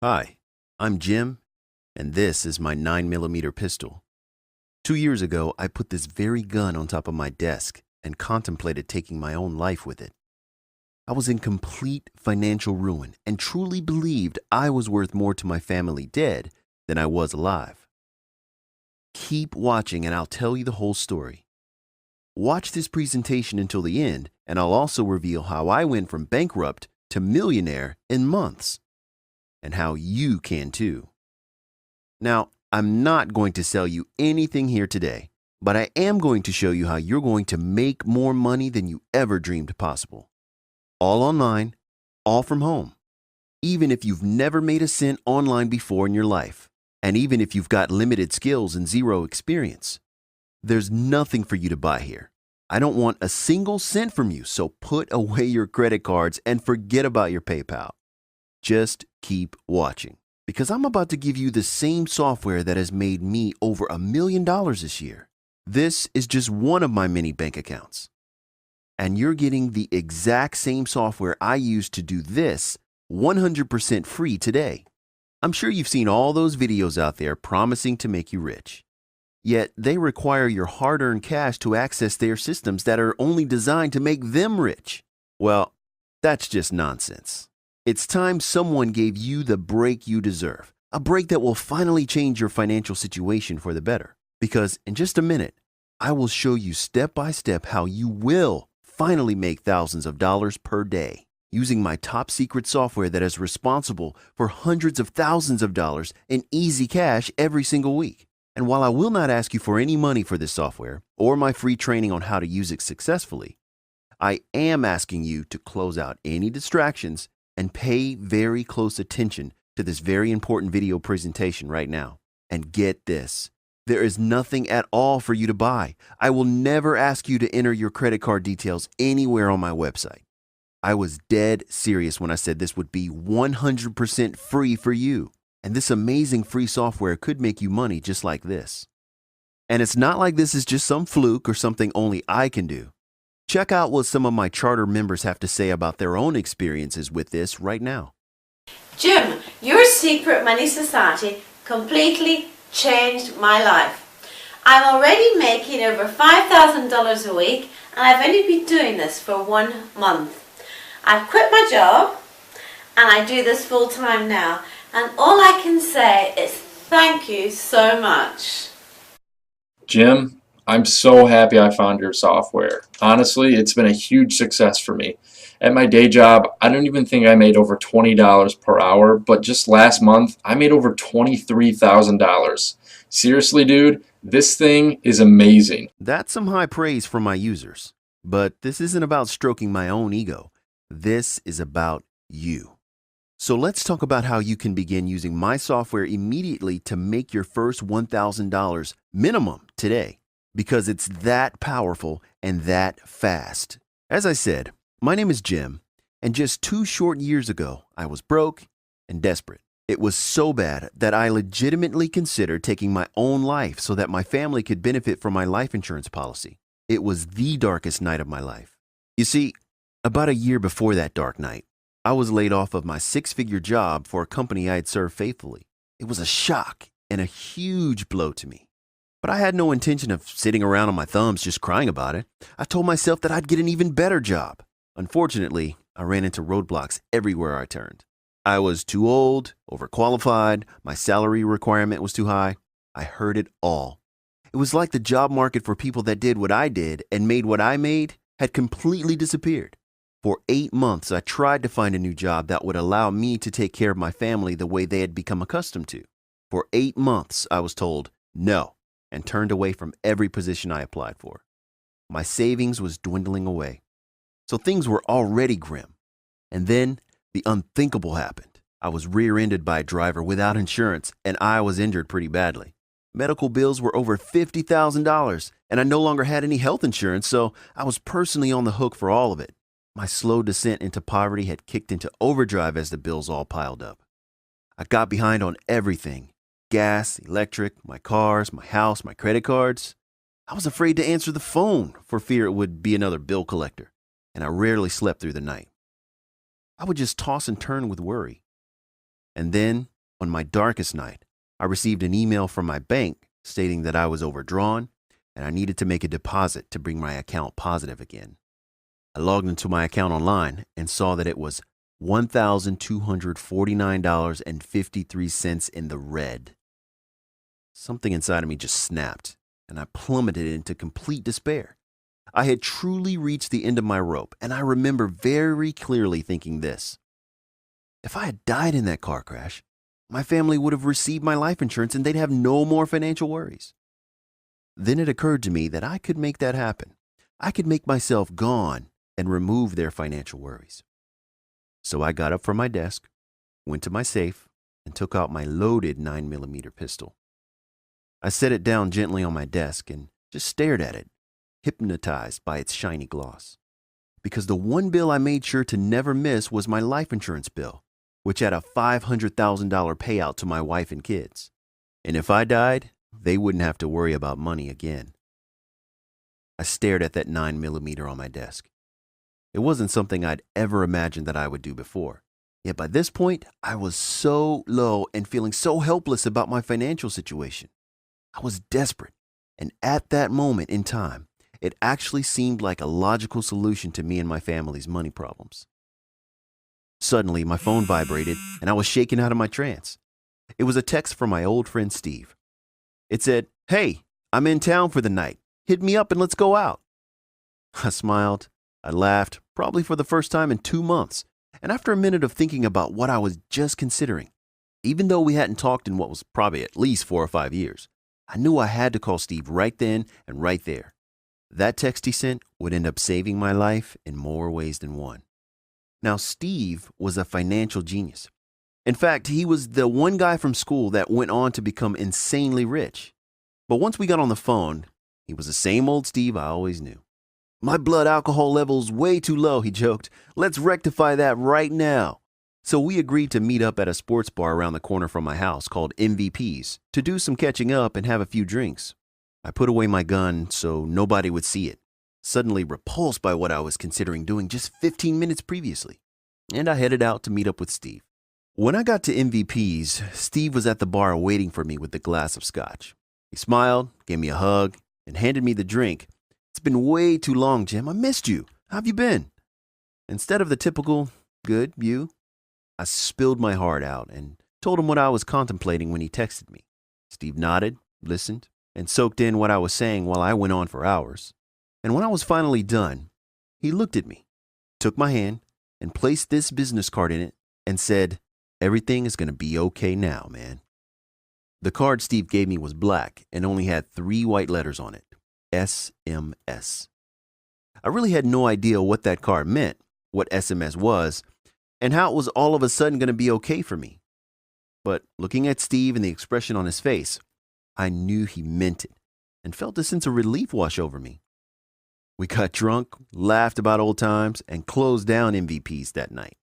Hi, I'm Jim, and this is my 9mm pistol. 2 years ago, I put this very gun on top of my desk and contemplated taking my own life with it. I was in complete financial ruin and truly believed I was worth more to my family dead than I was alive. Keep watching and I'll tell you the whole story. Watch this presentation until the end, and I'll also reveal how I went from bankrupt to millionaire in months, and how you can too. Now, I'm not going to sell you anything here today, but I am going to show you how you're going to make more money than you ever dreamed possible. All online, all from home. Even if you've never made a cent online before in your life, and even if you've got limited skills and zero experience, there's nothing for you to buy here. I don't want a single cent from you, so put away your credit cards and forget about your PayPal. Just keep watching, because I'm about to give you the same software that has made me over $1 million this year. This is just one of my many bank accounts. And you're getting the exact same software I used to do this 100% free today. I'm sure you've seen all those videos out there promising to make you rich. Yet they require your hard-earned cash to access their systems that are only designed to make them rich. Well, that's just nonsense. It's time someone gave you the break you deserve, a break that will finally change your financial situation for the better. Because in just a minute, I will show you step by step how you will finally make thousands of dollars per day using my top secret software that is responsible for hundreds of thousands of dollars in easy cash every single week. And while I will not ask you for any money for this software or my free training on how to use it successfully, I am asking you to close out any distractions and pay very close attention to this very important video presentation right now. And get this, there is nothing at all for you to buy. I will never ask you to enter your credit card details anywhere on my website. I was dead serious when I said this would be 100% free for you. And this amazing free software could make you money just like this. And it's not like this is just some fluke or something only I can do. Check out what some of my charter members have to say about their own experiences with this right now. Jim, your secret money society completely changed my life. I'm already making over $5,000 a week, and I've only been doing this for 1 month. I've quit my job and I do this full time now, and all I can say is thank you so much. Jim, I'm so happy I found your software. Honestly, it's been a huge success for me. At my day job, I don't even think I made over $20 per hour, but just last month, I made over $23,000. Seriously, dude, this thing is amazing. That's some high praise from my users. But this isn't about stroking my own ego. This is about you. So let's talk about how you can begin using my software immediately to make your first $1,000 minimum today, because it's that powerful and that fast. As I said, my name is Jim, and just 2 short years ago, I was broke and desperate. It was so bad that I legitimately considered taking my own life so that my family could benefit from my life insurance policy. It was the darkest night of my life. You see, about a year before that dark night, I was laid off of my 6-figure job for a company I had served faithfully. It was a shock and a huge blow to me. But I had no intention of sitting around on my thumbs just crying about it. I told myself that I'd get an even better job. Unfortunately, I ran into roadblocks everywhere I turned. I was too old, overqualified, my salary requirement was too high. I heard it all. It was like the job market for people that did what I did and made what I made had completely disappeared. For 8 months, I tried to find a new job that would allow me to take care of my family the way they had become accustomed to. For 8 months, I was told no and turned away from every position I applied for. My savings was dwindling away. So things were already grim. And then the unthinkable happened. I was rear-ended by a driver without insurance, and I was injured pretty badly. Medical bills were over $50,000, and I no longer had any health insurance, so I was personally on the hook for all of it. My slow descent into poverty had kicked into overdrive as the bills all piled up. I got behind on everything: gas, electric, my cars, my house, my credit cards. I was afraid to answer the phone for fear it would be another bill collector, and I rarely slept through the night. I would just toss and turn with worry. And then On my darkest night, I received an email from my bank stating that I was overdrawn and I needed to make a deposit to bring my account positive again. I logged into my account online and saw that it was $1,249.53 in the red. Something inside of me just snapped, and I plummeted into complete despair. I had truly reached the end of my rope, and I remember very clearly thinking this: if I had died in that car crash, my family would have received my life insurance and they'd have no more financial worries. Then it occurred to me that I could make that happen. I could make myself gone and remove their financial worries. So I got up from my desk, went to my safe, and took out my loaded 9mm pistol. I set it down gently on my desk and just stared at it, hypnotized by its shiny gloss. Because the one bill I made sure to never miss was my life insurance bill, which had a $500,000 payout to my wife and kids. And if I died, they wouldn't have to worry about money again. I stared at that 9mm on my desk. It wasn't something I'd ever imagined that I would do before. Yet by this point, I was so low and feeling so helpless about my financial situation. I was desperate, and at that moment in time, it actually seemed like a logical solution to me and my family's money problems. Suddenly, my phone vibrated, and I was shaken out of my trance. It was a text from my old friend Steve. It said, "Hey, I'm in town for the night. Hit me up and let's go out." I smiled. I laughed, probably for the first time in 2 months, and after a minute of thinking about what I was just considering, even though we hadn't talked in what was probably at least 4 or 5 years, I knew I had to call Steve right then and right there. That text he sent would end up saving my life in more ways than one. Now, Steve was a financial genius. In fact, he was the one guy from school that went on to become insanely rich. But once we got on the phone, he was the same old Steve I always knew. "My blood alcohol level's way too low," he joked. "Let's rectify that right now." So we agreed to meet up at a sports bar around the corner from my house called MVP's to do some catching up and have a few drinks. I put away my gun so nobody would see it, suddenly repulsed by what I was considering doing just 15 minutes previously. And I headed out to meet up with Steve. When I got to MVP's, Steve was at the bar waiting for me with a glass of scotch. He smiled, gave me a hug, and handed me the drink. "It's been way too long, Jim. I missed you. How have you been?" Instead of the typical, "Good, you?" I spilled my heart out and told him what I was contemplating when he texted me. Steve nodded, listened, and soaked in what I was saying while I went on for hours. And when I was finally done, he looked at me, took my hand, and placed this business card in it and said, "Everything is going to be okay now, man." The card Steve gave me was black and only had 3 white letters on it: SMS. I really had no idea what that card meant, what SMS was, and how it was all of a sudden going to be okay for me. But looking at Steve and the expression on his face, I knew he meant it and felt a sense of relief wash over me. We got drunk, laughed about old times, and closed down MVPs that night.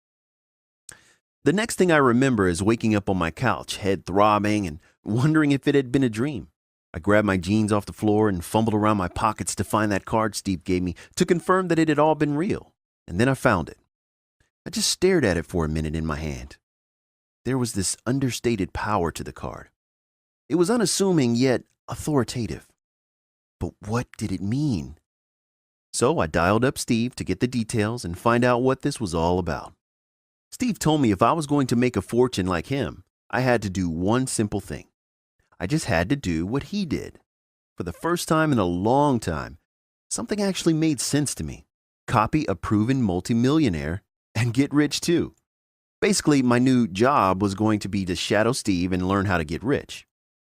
The next thing I remember is waking up on my couch, head throbbing, and wondering if it had been a dream. I grabbed my jeans off the floor and fumbled around my pockets to find that card Steve gave me to confirm that it had all been real. And then I found it. I just stared at it for a minute in my hand. There was this understated power to the card. It was unassuming yet authoritative. But what did it mean? So I dialed up Steve to get the details and find out what this was all about. Steve told me if I was going to make a fortune like him, I had to do one simple thing. I just had to do what he did. For the first time in a long time, something actually made sense to me. Copy a proven multimillionaire and get rich too. Basically, my new job was going to be to shadow Steve and learn how to get rich.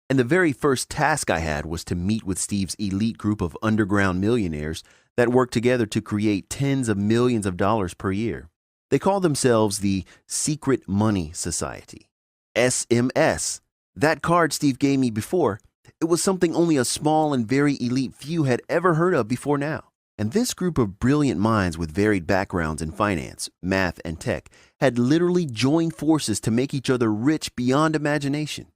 And the very first task I had was to meet with Steve's elite group of underground millionaires that work together to create tens of millions of dollars per year. They call themselves the Secret Money Society, SMS. That card Steve gave me before, it was something only a small and very elite few had ever heard of before now. And this group of brilliant minds with varied backgrounds in finance, math, and tech had literally joined forces to make each other rich beyond imagination.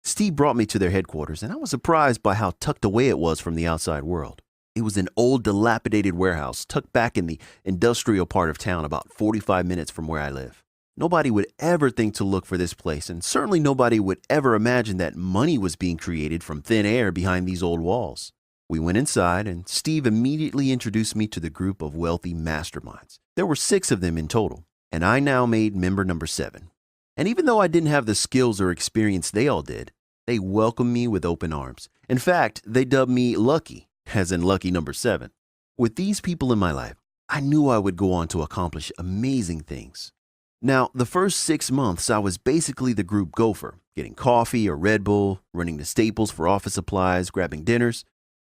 Steve brought me to their headquarters, and I was surprised by how tucked away it was from the outside world. It was an old, dilapidated warehouse tucked back in the industrial part of town about 45 minutes from where I live. Nobody would ever think to look for this place, and certainly nobody would ever imagine that money was being created from thin air behind these old walls. We went inside, and Steve immediately introduced me to the group of wealthy masterminds. There were 6 of them in total, and I now made member number 7. And even though I didn't have the skills or experience they all did, they welcomed me with open arms. In fact, they dubbed me Lucky, as in lucky number 7. With these people in my life, I knew I would go on to accomplish amazing things. Now, the first 6 months, I was basically the group gopher, getting coffee or Red Bull, running to Staples for office supplies, grabbing dinners.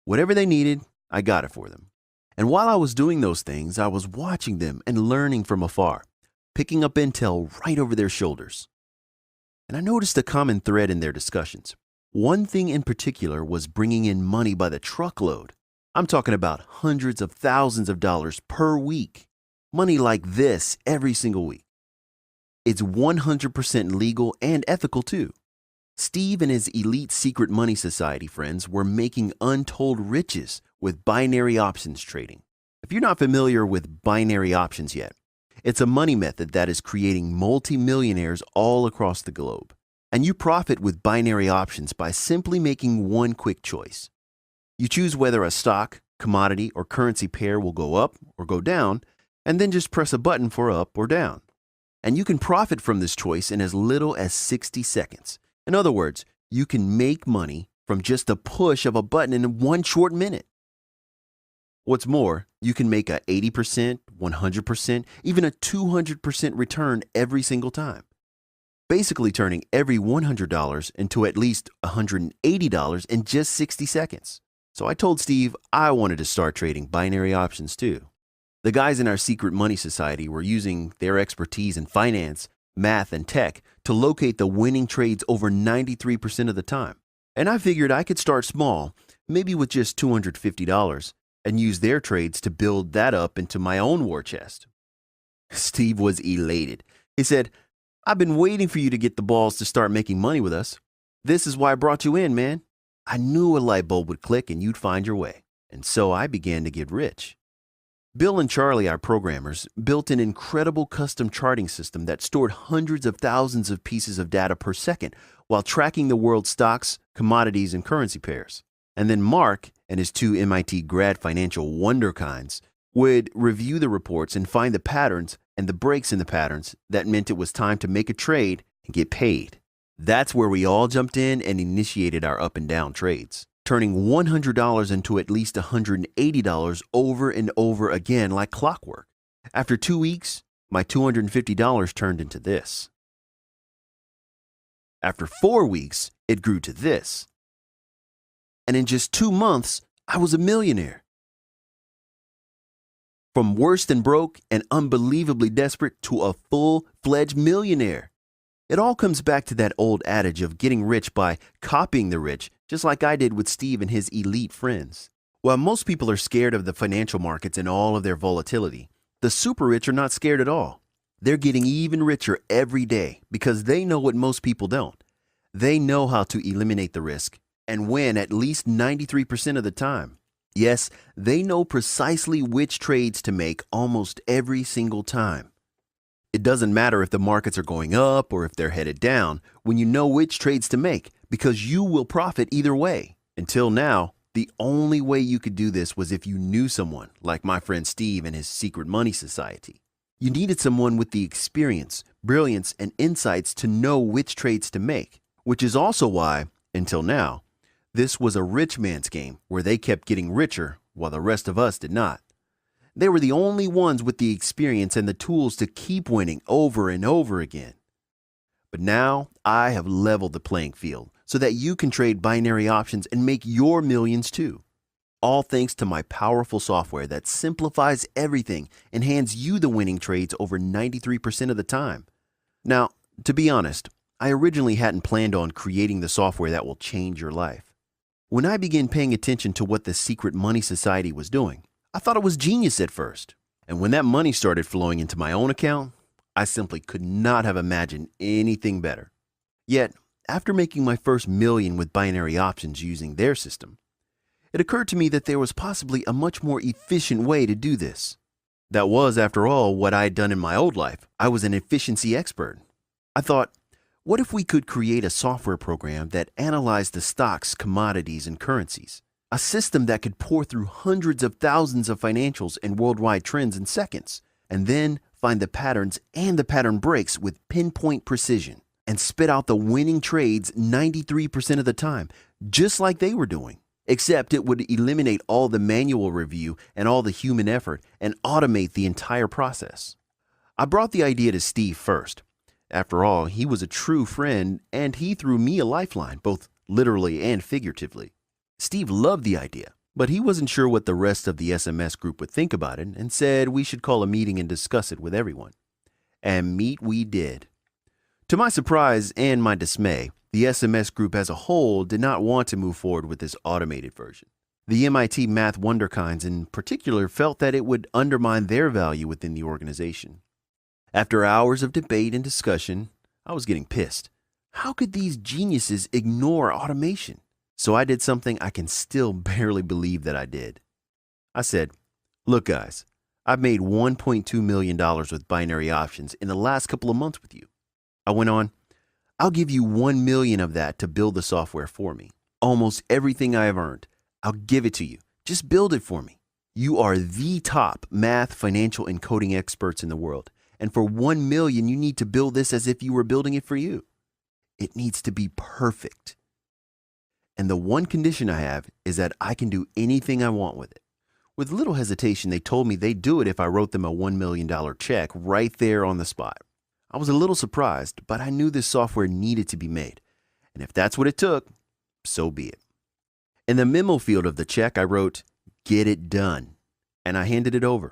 Whatever they needed, I got it for them. And while I was doing those things, I was watching them and learning from afar, picking up intel right over their shoulders. And I noticed a common thread in their discussions. One thing in particular was bringing in money by the truckload. I'm talking about hundreds of thousands of dollars per week. Money like this every single week. It's 100% legal and ethical too. Steve and his elite secret money society friends were making untold riches with binary options trading. If you're not familiar with binary options yet, it's a money method that is creating multimillionaires all across the globe. And you profit with binary options by simply making one quick choice. You choose whether a stock, commodity, or currency pair will go up or go down, and then just press a button for up or down. And you can profit from this choice in as little as 60 seconds. In other words, you can make money from just a push of a button in one short minute. What's more, you can make a 80%, 100%, even a 200% return every single time. Basically turning every $100 into at least $180 in just 60 seconds. So I told Steve I wanted to start trading binary options too. The guys in our secret money society were using their expertise in finance, math, and tech to locate the winning trades over 93% of the time. And I figured I could start small, maybe with just $250, and use their trades to build that up into my own war chest. Steve was elated. He said, "I've been waiting for you to get the balls to start making money with us. This is why I brought you in, man. I knew a light bulb would click and you'd find your way." And so I began to get rich. Bill and Charlie, our programmers, built an incredible custom charting system that stored hundreds of thousands of pieces of data per second while tracking the world's stocks, commodities, and currency pairs. And then Mark and his 2 MIT grad financial wonderkinds would review the reports and find the patterns and the breaks in the patterns that meant it was time to make a trade and get paid. That's where we all jumped in and initiated our up and down trades, turning $100 into at least $180 over and over again like clockwork. After 2 weeks, my $250 turned into this. After 4 weeks, it grew to this. And in just 2 months, I was a millionaire. From worse than broke and unbelievably desperate to a full-fledged millionaire. It all comes back to that old adage of getting rich by copying the rich, just like I did with Steve and his elite friends. While most people are scared of the financial markets and all of their volatility, the super rich are not scared at all. They're getting even richer every day because they know what most people don't. They know how to eliminate the risk and win at least 93% of the time. Yes, they know precisely which trades to make almost every single time. It doesn't matter if the markets are going up or if they're headed down when you know which trades to make because you will profit either way. Until now, the only way you could do this was if you knew someone like my friend Steve and his secret money society. You needed someone with the experience, brilliance, and insights to know which trades to make, which is also why, until now, this was a rich man's game where they kept getting richer while the rest of us did not. They were the only ones with the experience and the tools to keep winning over and over again. But now I have leveled the playing field so that you can trade binary options and make your millions too. All thanks to my powerful software that simplifies everything and hands you the winning trades over 93% of the time. Now, to be honest, I originally hadn't planned on creating the software that will change your life. When I began paying attention to what the secret money society was doing, I thought it was genius at first. And when that money started flowing into my own account, I simply could not have imagined anything better. Yet, after making my first million with binary options using their system, it occurred to me that there was possibly a much more efficient way to do this. That was, after all, what I had done in my old life. I was an efficiency expert. I thought, what if we could create a software program that analyzed the stocks, commodities, and currencies? A system that could pour through hundreds of thousands of financials and worldwide trends in seconds, and then find the patterns and the pattern breaks with pinpoint precision, and spit out the winning trades 93% of the time, just like they were doing. Except it would eliminate all the manual review and all the human effort and automate the entire process. I brought the idea to Steve first. After all, he was a true friend and he threw me a lifeline, both literally and figuratively. Steve loved the idea, but he wasn't sure what the rest of the SMS group would think about it and said we should call a meeting and discuss it with everyone. And meet we did. To my surprise and my dismay, the SMS group as a whole did not want to move forward with this automated version. The MIT math wunderkinds in particular felt that it would undermine their value within the organization. After hours of debate and discussion, I was getting pissed. How could these geniuses ignore automation? So I did something I can still barely believe that I did. I said, look guys, I've made $1.2 million with binary options in the last couple of months with you. I went on, I'll give you $1 million of that to build the software for me. Almost everything I have earned, I'll give it to you. Just build it for me. You are the top math, financial, and coding experts in the world. And for $1 million, you need to build this as if you were building it for you. It needs to be perfect. And the one condition I have is that I can do anything I want with it. With little hesitation, they told me they'd do it if I wrote them a $1 million check right there on the spot. I was a little surprised, but I knew this software needed to be made. And if that's what it took, so be it. In the memo field of the check, I wrote, "Get it done," and I handed it over.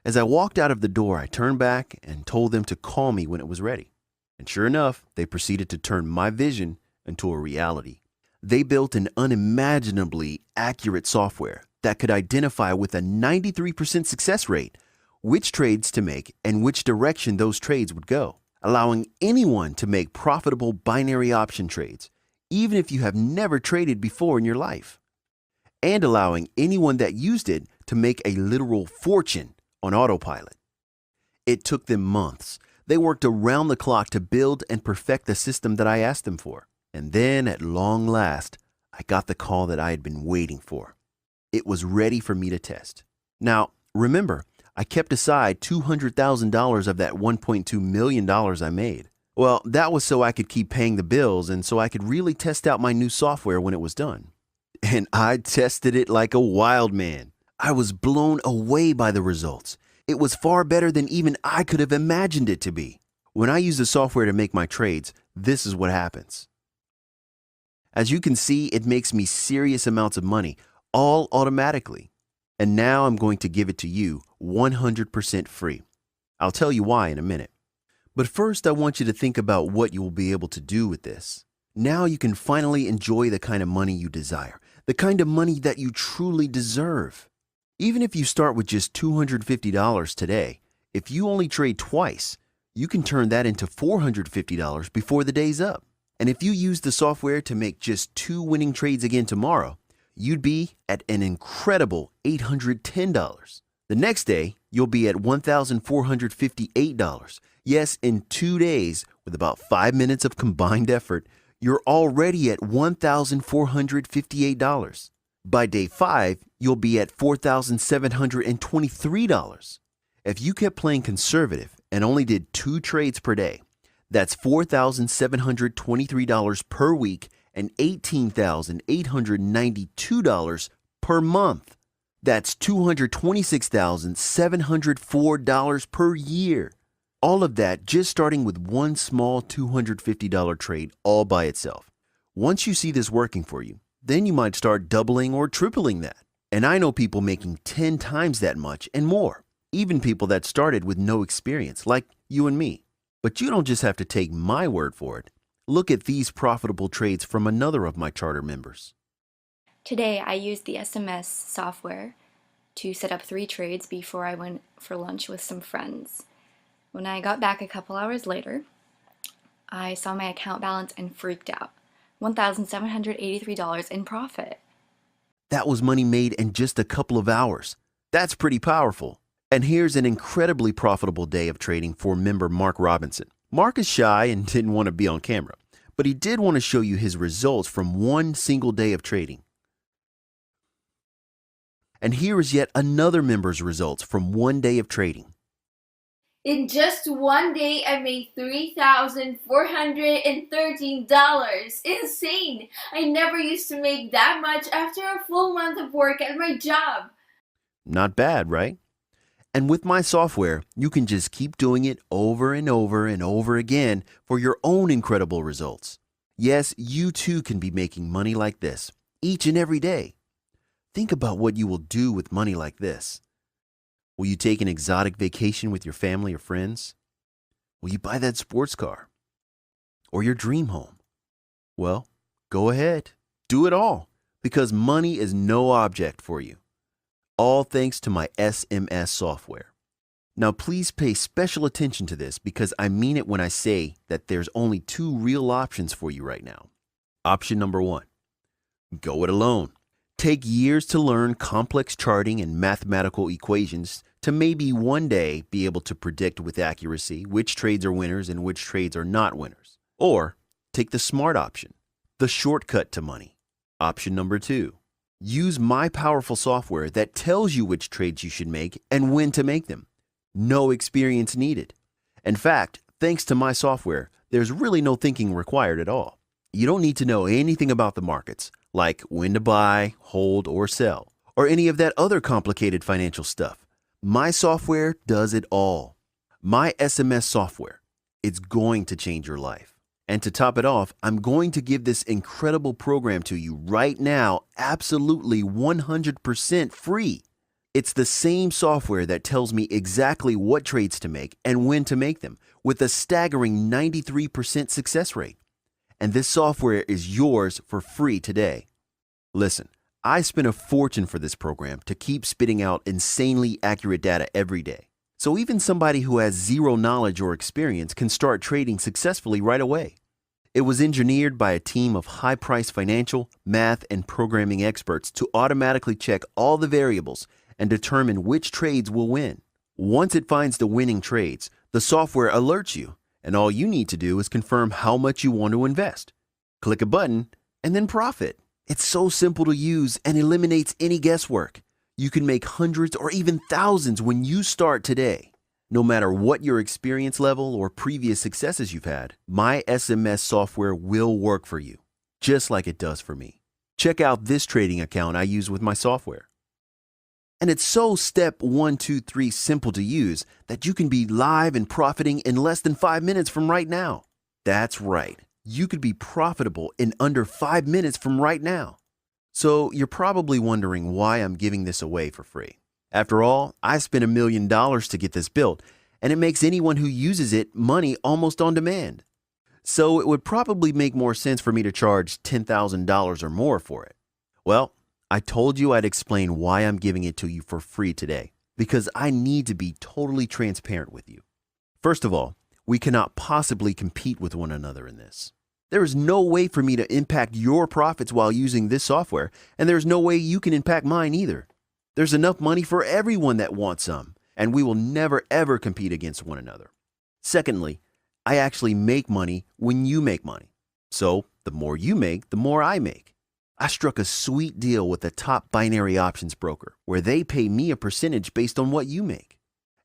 As I walked out of the door, I turned back and told them to call me when it was ready. And sure enough, they proceeded to turn my vision into a reality. They built an unimaginably accurate software that could identify with a 93% success rate which trades to make and which direction those trades would go, allowing anyone to make profitable binary option trades, even if you have never traded before in your life, and allowing anyone that used it to make a literal fortune on autopilot. It took them months. They worked around the clock to build and perfect the system that I asked them for. And then, at long last, I got the call that I had been waiting for. It was ready for me to test. Now, remember, I kept aside $200,000 of that $1.2 million I made. Well, that was so I could keep paying the bills and so I could really test out my new software when it was done. And I tested it like a wild man. I was blown away by the results. It was far better than even I could have imagined it to be. When I use the software to make my trades, this is what happens. As you can see, it makes me serious amounts of money, all automatically. And now I'm going to give it to you 100% free. I'll tell you why in a minute. But first, I want you to think about what you will be able to do with this. Now you can finally enjoy the kind of money you desire, the kind of money that you truly deserve. Even if you start with just $250 today, if you only trade twice, you can turn that into $450 before the day's up. And if you use the software to make just 2 winning trades again tomorrow, you'd be at an incredible $810. The next day, you'll be at $1,458. Yes, in 2 days, with about 5 minutes of combined effort, you're already at $1,458. By day 5, you'll be at $4,723. If you kept playing conservative and only did 2 trades per day, that's $4,723 per week and $18,892 per month. That's $226,704 per year. All of that just starting with one small $250 trade all by itself. Once you see this working for you, then you might start doubling or tripling that. And I know people making 10 times that much and more. Even people that started with no experience, like you and me. But you don't just have to take my word for it. Look at these profitable trades from another of my charter members. Today, I used the SMS software to set up 3 trades before I went for lunch with some friends. When I got back a couple hours later, I saw my account balance and freaked out. $1,783 in profit. That was money made in just a couple of hours. That's pretty powerful. And here's an incredibly profitable day of trading for member Mark Robinson. Mark is shy and didn't want to be on camera, but he did want to show you his results from one single day of trading. And here is yet another member's results from one day of trading. In just one day, I made $3,413. Insane! I never used to make that much after a full month of work at my job. Not bad, right? And with my software, you can just keep doing it over and over and over again for your own incredible results. Yes, you too can be making money like this each and every day. Think about what you will do with money like this. Will you take an exotic vacation with your family or friends? Will you buy that sports car? Or your dream home? Well, go ahead. Do it all, because money is no object for you. All thanks to my SMS software. Now please pay special attention to this, because I mean it when I say that there's only two real options for you right now. Option number one, go it alone. Take years to learn complex charting and mathematical equations to maybe one day be able to predict with accuracy which trades are winners and which trades are not winners. Or take the smart option, the shortcut to money. Option number two, use my powerful software that tells you which trades you should make and when to make them. No experience needed. In fact, thanks to my software, there's really no thinking required at all. You don't need to know anything about the markets, like when to buy, hold, or sell, or any of that other complicated financial stuff. My software does it all. My SMS software. It's going to change your life. And to top it off, I'm going to give this incredible program to you right now, absolutely 100% free. It's the same software that tells me exactly what trades to make and when to make them, with a staggering 93% success rate. And this software is yours for free today. Listen, I spent a fortune for this program to keep spitting out insanely accurate data every day. So even somebody who has zero knowledge or experience can start trading successfully right away. It was engineered by a team of high-priced financial, math, and programming experts to automatically check all the variables and determine which trades will win. Once it finds the winning trades, the software alerts you, and all you need to do is confirm how much you want to invest. Click a button and then profit. It's so simple to use and eliminates any guesswork. You can make hundreds or even thousands when you start today. No matter what your experience level or previous successes you've had, my SMS software will work for you, just like it does for me. Check out this trading account I use with my software. And it's so step 1, 2, 3 simple to use that you can be live and profiting in less than 5 minutes from right now. That's right. You could be profitable in under 5 minutes from right now. So you're probably wondering why I'm giving this away for free. After all, I spent $1 million to get this built, and it makes anyone who uses it money almost on demand. So it would probably make more sense for me to charge $10,000 or more for it. Well, I told you I'd explain why I'm giving it to you for free today, because I need to be totally transparent with you. First of all, we cannot possibly compete with one another in this. There is no way for me to impact your profits while using this software, and there's no way you can impact mine either. There's enough money for everyone that wants some, and we will never ever compete against one another. Secondly, I actually make money when you make money. So the more you make, the more I make. I struck a sweet deal with a top binary options broker where they pay me a percentage based on what you make.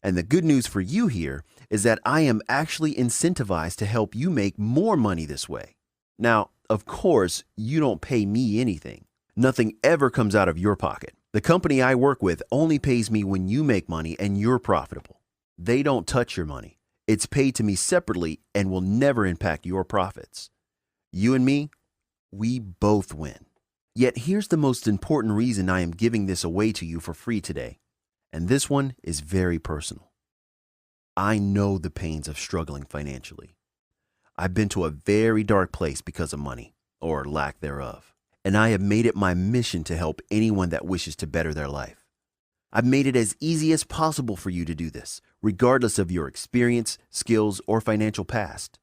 And the good news for you here is that I am actually incentivized to help you make more money this way. Now, of course, you don't pay me anything. Nothing ever comes out of your pocket. The company I work with only pays me when you make money and you're profitable. They don't touch your money. It's paid to me separately and will never impact your profits. You and me, we both win. Yet here's the most important reason I am giving this away to you for free today. And this one is very personal. I know the pains of struggling financially. I've been to a very dark place because of money, or lack thereof. And I have made it my mission to help anyone that wishes to better their life. I've made it as easy as possible for you to do this, regardless of your experience, skills, or financial past.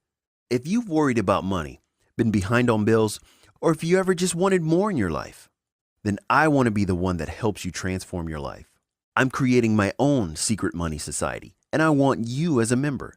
If you've worried about money, been behind on bills, or if you ever just wanted more in your life, then I want to be the one that helps you transform your life. I'm creating my own secret money society, and I want you as a member.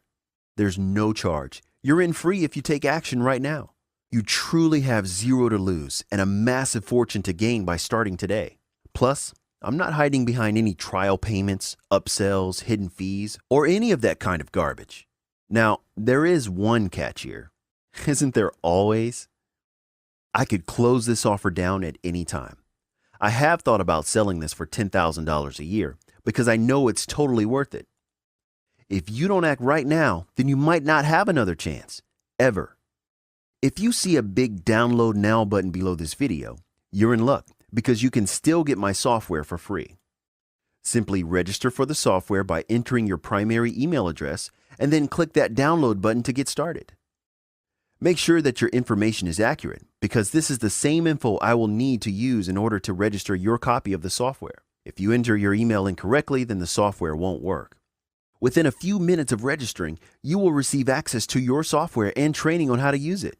There's no charge. You're in free if you take action right now. You truly have zero to lose and a massive fortune to gain by starting today. Plus, I'm not hiding behind any trial payments, upsells, hidden fees, or any of that kind of garbage. Now, there is one catch here. Isn't there always? I could close this offer down at any time. I have thought about selling this for $10,000 a year because I know it's totally worth it. If you don't act right now, then you might not have another chance, ever. If you see a big download now button below this video, you're in luck because you can still get my software for free. Simply register for the software by entering your primary email address and then click that download button to get started. Make sure that your information is accurate because this is the same info I will need to use in order to register your copy of the software. If you enter your email incorrectly, then the software won't work. Within a few minutes of registering, you will receive access to your software and training on how to use it.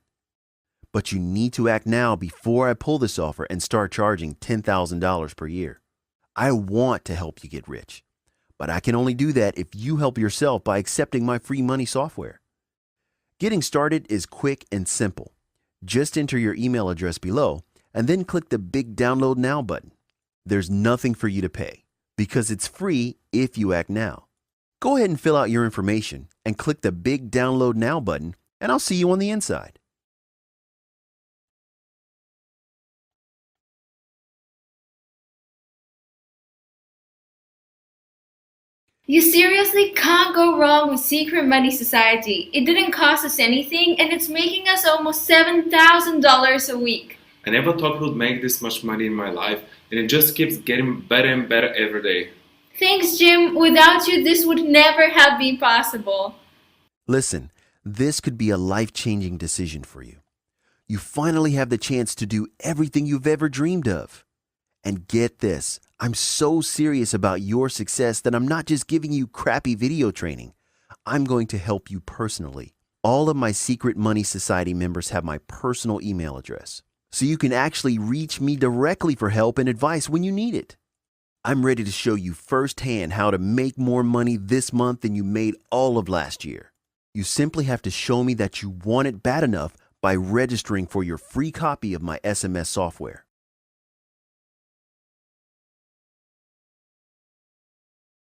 But you need to act now before I pull this offer and start charging $10,000 per year. I want to help you get rich, but I can only do that if you help yourself by accepting my free money software. Getting started is quick and simple. Just enter your email address below and then click the big Download Now button. There's nothing for you to pay because it's free if you act now. Go ahead and fill out your information and click the big Download Now button, and I'll see you on the inside. You seriously can't go wrong with Secret Money Society. It didn't cost us anything and it's making us almost $7,000 a week. I never thought I would make this much money in my life, and it just keeps getting better and better every day. Thanks, Jim. Without you, this would never have been possible. Listen, this could be a life-changing decision for you. You finally have the chance to do everything you've ever dreamed of. And get this, I'm so serious about your success that I'm not just giving you crappy video training. I'm going to help you personally. All of my Secret Money Society members have my personal email address, so you can actually reach me directly for help and advice when you need it. I'm ready to show you firsthand how to make more money this month than you made all of last year. You simply have to show me that you want it bad enough by registering for your free copy of my SMS software.